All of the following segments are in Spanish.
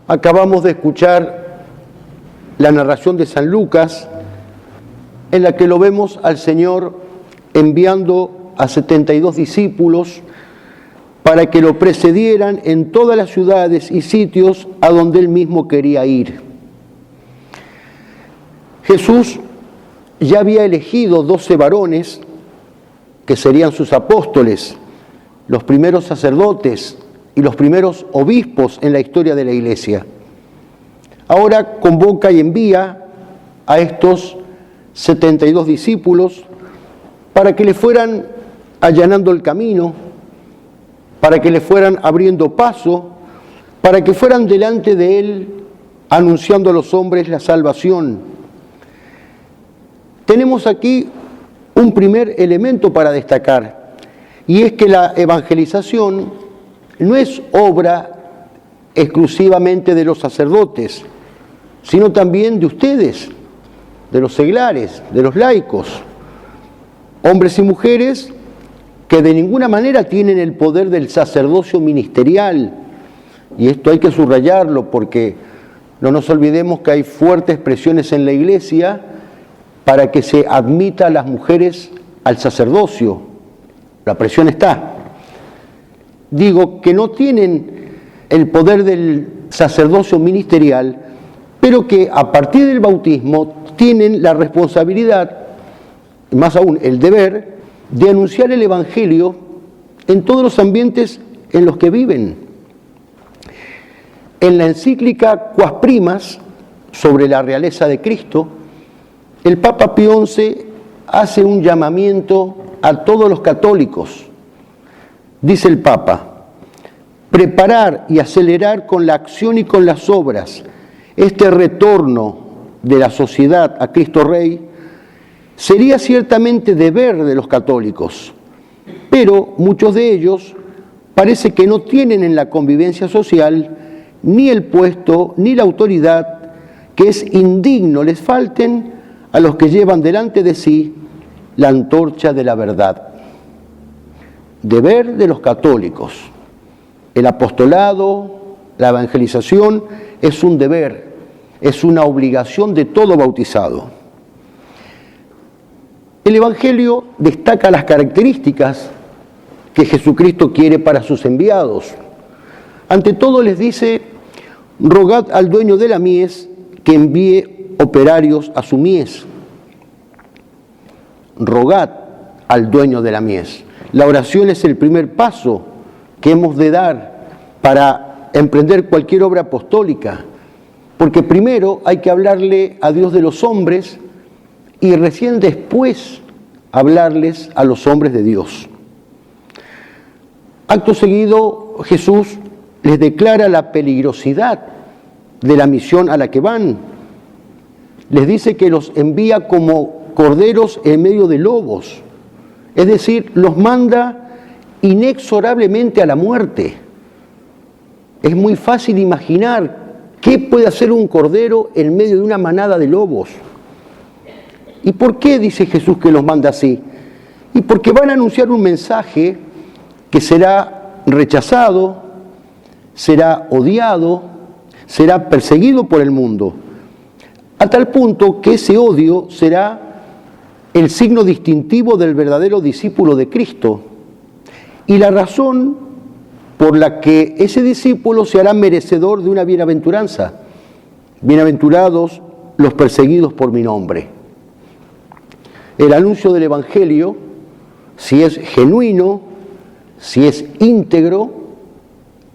Acabamos de escuchar la narración de San Lucas, en la que lo vemos al Señor enviando a 72 discípulos para que lo precedieran en todas las ciudades y sitios a donde él mismo quería ir. Jesús ya había elegido 12 varones que serían sus apóstoles, los primeros sacerdotes y los primeros obispos en la historia de la Iglesia. Ahora convoca y envía a estos 72 discípulos para que le fueran allanando el camino, para que le fueran abriendo paso, para que fueran delante de él anunciando a los hombres la salvación. Tenemos aquí un primer elemento para destacar, y es que la evangelización no es obra exclusivamente de los sacerdotes, sino también de ustedes, de los seglares, de los laicos, hombres y mujeres que de ninguna manera tienen el poder del sacerdocio ministerial. Y esto hay que subrayarlo porque no nos olvidemos que hay fuertes presiones en la Iglesia para que se admita a las mujeres al sacerdocio. La presión está. Digo que no tienen el poder del sacerdocio ministerial, pero que a partir del bautismo tienen la responsabilidad, y más aún el deber, de anunciar el Evangelio en todos los ambientes en los que viven. En la encíclica Quas Primas, sobre la realeza de Cristo, el Papa Pío XI hace un llamamiento a todos los católicos. Dice el Papa: preparar y acelerar con la acción y con las obras este retorno de la sociedad a Cristo Rey sería ciertamente deber de los católicos, pero muchos de ellos parece que no tienen en la convivencia social ni el puesto ni la autoridad que es indigno les falten a los que llevan delante de sí la antorcha de la verdad. Deber de los católicos. El apostolado, la evangelización es un deber, es una obligación de todo bautizado. El Evangelio destaca las características que Jesucristo quiere para sus enviados. Ante todo les dice: rogad al dueño de la mies que envíe operarios a su mies. Rogad al dueño de la mies. La oración es el primer paso que hemos de dar para emprender cualquier obra apostólica, porque primero hay que hablarle a Dios de los hombres y recién después hablarles a los hombres de Dios. Acto seguido, Jesús les declara la peligrosidad de la misión a la que van. Les dice que los envía como corderos en medio de lobos, es decir, los manda inexorablemente a la muerte. Es muy fácil imaginar qué puede hacer un cordero en medio de una manada de lobos. ¿Y por qué dice Jesús que los manda así? Y porque van a anunciar un mensaje que será rechazado, será odiado, será perseguido por el mundo, a tal punto que ese odio será el signo distintivo del verdadero discípulo de Cristo y la razón por la que ese discípulo se hará merecedor de una bienaventuranza. Bienaventurados los perseguidos por mi nombre. El anuncio del Evangelio, si es genuino, si es íntegro,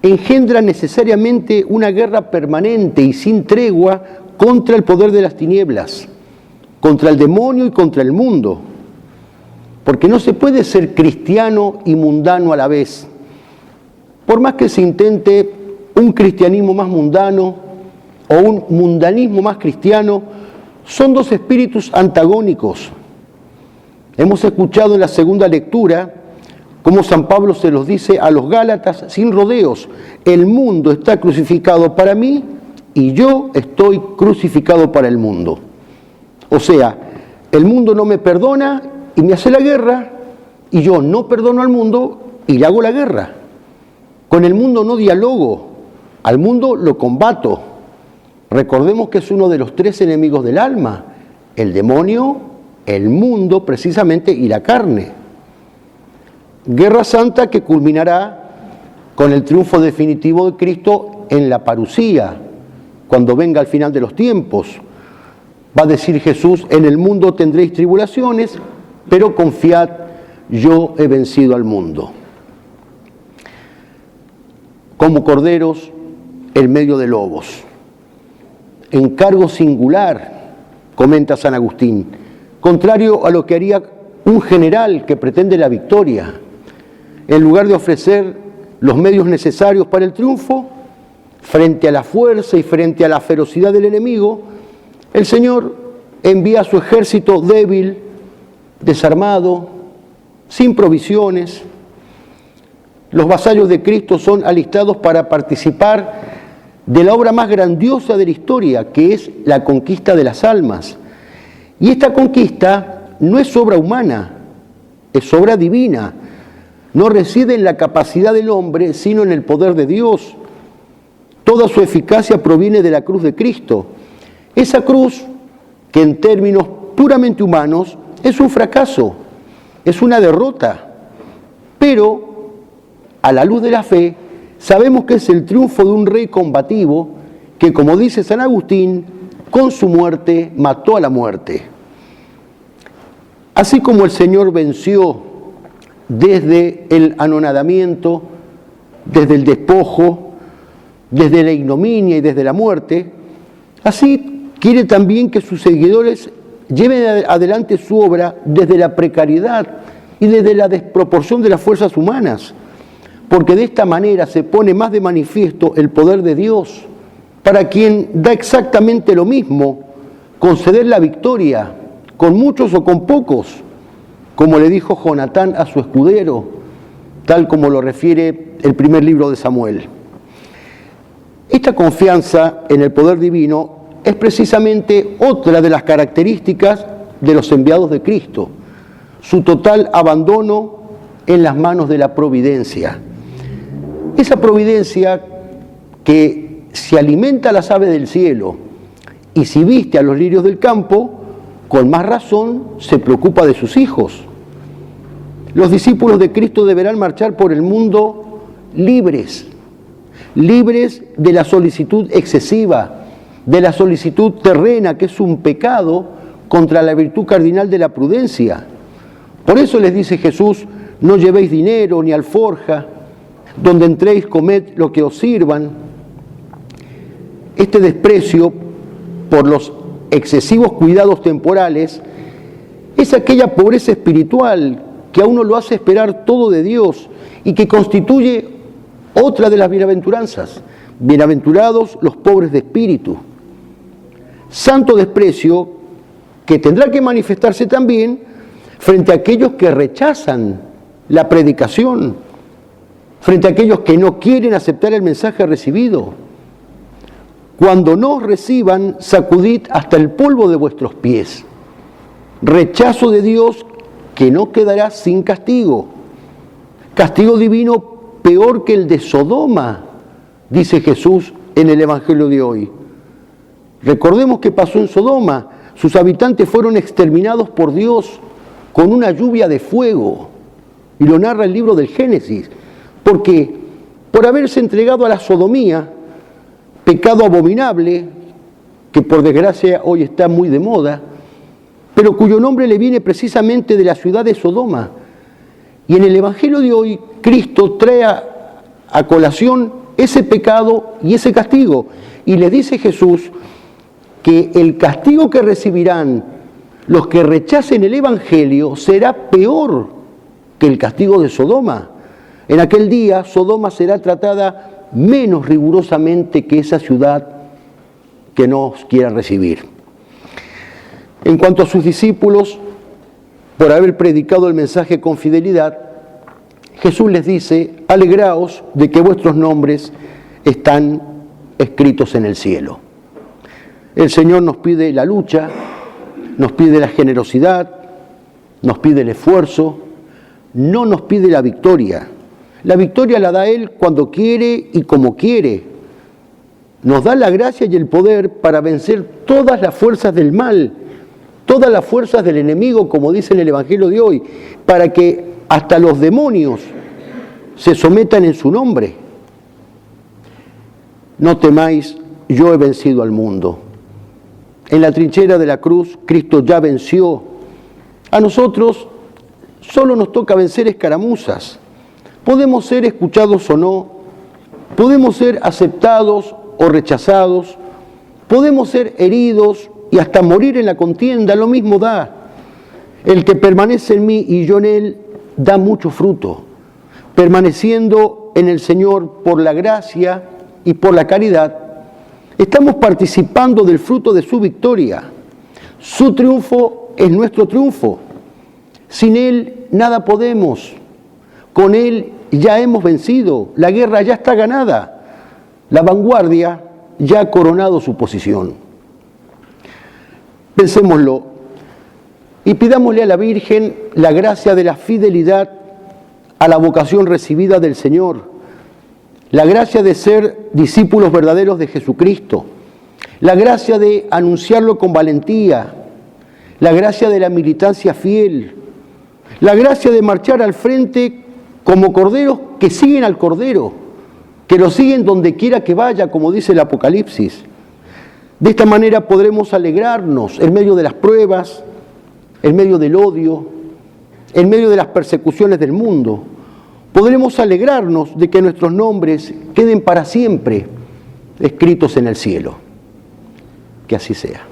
engendra necesariamente una guerra permanente y sin tregua contra el poder de las tinieblas, contra el demonio y contra el mundo. Porque no se puede ser cristiano y mundano a la vez. Por más que se intente un cristianismo más mundano o un mundanismo más cristiano, son dos espíritus antagónicos. Hemos escuchado en la segunda lectura cómo San Pablo se los dice a los Gálatas sin rodeos: el mundo está crucificado para mí y yo estoy crucificado para el mundo. O sea, el mundo no me perdona y me hace la guerra, y yo no perdono al mundo y le hago la guerra. Con el mundo no dialogo, Al mundo lo combato. Recordemos que es uno de los tres enemigos del alma: el demonio, el mundo precisamente y la carne. Guerra santa que culminará con el triunfo definitivo de Cristo en la parusía, cuando venga al final de los tiempos. Va a decir Jesús: en el mundo tendréis tribulaciones, pero confiad, yo he vencido al mundo. Como corderos en medio de lobos. Encargo singular, comenta San Agustín, contrario a lo que haría un general que pretende la victoria. En lugar de ofrecer los medios necesarios para el triunfo, frente a la fuerza y frente a la ferocidad del enemigo, el Señor envía a su ejército débil, desarmado, sin provisiones. Los vasallos de Cristo son alistados para participar de la obra más grandiosa de la historia, que es la conquista de las almas. Y esta conquista no es obra humana, es obra divina. No reside en la capacidad del hombre, sino en el poder de Dios. Toda su eficacia proviene de la cruz de Cristo. Esa cruz, que en términos puramente humanos es un fracaso, es una derrota, pero a la luz de la fe sabemos que es el triunfo de un rey combativo que, como dice San Agustín, con su muerte mató a la muerte. Así como el Señor venció desde el anonadamiento, desde el despojo, desde la ignominia y desde la muerte, así quiere también que sus seguidores lleven adelante su obra desde la precariedad y desde la desproporción de las fuerzas humanas, porque de esta manera se pone más de manifiesto el poder de Dios, para quien da exactamente lo mismo conceder la victoria, con muchos o con pocos, como le dijo Jonatán a su escudero, tal como lo refiere el primer libro de Samuel. Esta confianza en el poder divino es precisamente otra de las características de los enviados de Cristo, su total abandono en las manos de la providencia. Esa providencia que si alimenta a las aves del cielo y si viste a los lirios del campo, con más razón se preocupa de sus hijos. Los discípulos de Cristo deberán marchar por el mundo libres de la solicitud excesiva, de la solicitud terrena, que es un pecado contra la virtud cardinal de la prudencia. Por eso les dice Jesús: no llevéis dinero ni alforja, donde entréis comed lo que os sirvan. Este desprecio por los excesivos cuidados temporales es aquella pobreza espiritual que a uno lo hace esperar todo de Dios y que constituye otra de las bienaventuranzas. Bienaventurados los pobres de espíritu. Santo desprecio que tendrá que manifestarse también frente a aquellos que rechazan la predicación, frente a aquellos que no quieren aceptar el mensaje recibido. Cuando no os reciban, sacudid hasta el polvo de vuestros pies. Rechazo de Dios que no quedará sin castigo. Castigo divino peor que el de Sodoma, dice Jesús en el Evangelio de hoy. Recordemos qué pasó en Sodoma. Sus habitantes fueron exterminados por Dios con una lluvia de fuego. Y lo narra el libro del Génesis. Porque por haberse entregado a la sodomía, pecado abominable, que por desgracia hoy está muy de moda, pero cuyo nombre le viene precisamente de la ciudad de Sodoma. Y en el Evangelio de hoy, Cristo trae a colación ese pecado y ese castigo. Y le dice Jesús que el castigo que recibirán los que rechacen el Evangelio será peor que el castigo de Sodoma. En aquel día, Sodoma será tratada menos rigurosamente que esa ciudad que nos quiera recibir. En cuanto a sus discípulos, por haber predicado el mensaje con fidelidad, Jesús les dice: alegraos de que vuestros nombres están escritos en el cielo. El Señor nos pide la lucha, nos pide la generosidad, nos pide el esfuerzo, no nos pide la victoria. La victoria la da Él cuando quiere y como quiere. nos da la gracia y el poder para vencer todas las fuerzas del mal, todas las fuerzas del enemigo, como dice en el Evangelio de hoy, para que hasta los demonios se sometan en su nombre. No temáis, yo he vencido al mundo. En la trinchera de la cruz, Cristo ya venció. A nosotros solo nos toca vencer escaramuzas. Podemos ser escuchados o no, podemos ser aceptados o rechazados, podemos ser heridos y hasta morir en la contienda, lo mismo da. El que permanece en mí y yo en él da mucho fruto. Permaneciendo en el Señor por la gracia y por la caridad, estamos participando del fruto de su victoria. Su triunfo es nuestro triunfo. Sin Él nada podemos. Con Él ya hemos vencido. La guerra ya está ganada. La vanguardia ya ha coronado su posición. Pensémoslo y pidámosle a la Virgen la gracia de la fidelidad a la vocación recibida del Señor, la gracia de ser discípulos verdaderos de Jesucristo, la gracia de anunciarlo con valentía, la gracia de la militancia fiel, la gracia de marchar al frente como corderos que siguen al Cordero, que lo siguen donde quiera que vaya, como dice el Apocalipsis. De esta manera podremos alegrarnos en medio de las pruebas, en medio del odio, en medio de las persecuciones del mundo. Podremos alegrarnos de que nuestros nombres queden para siempre escritos en el cielo. Que así sea.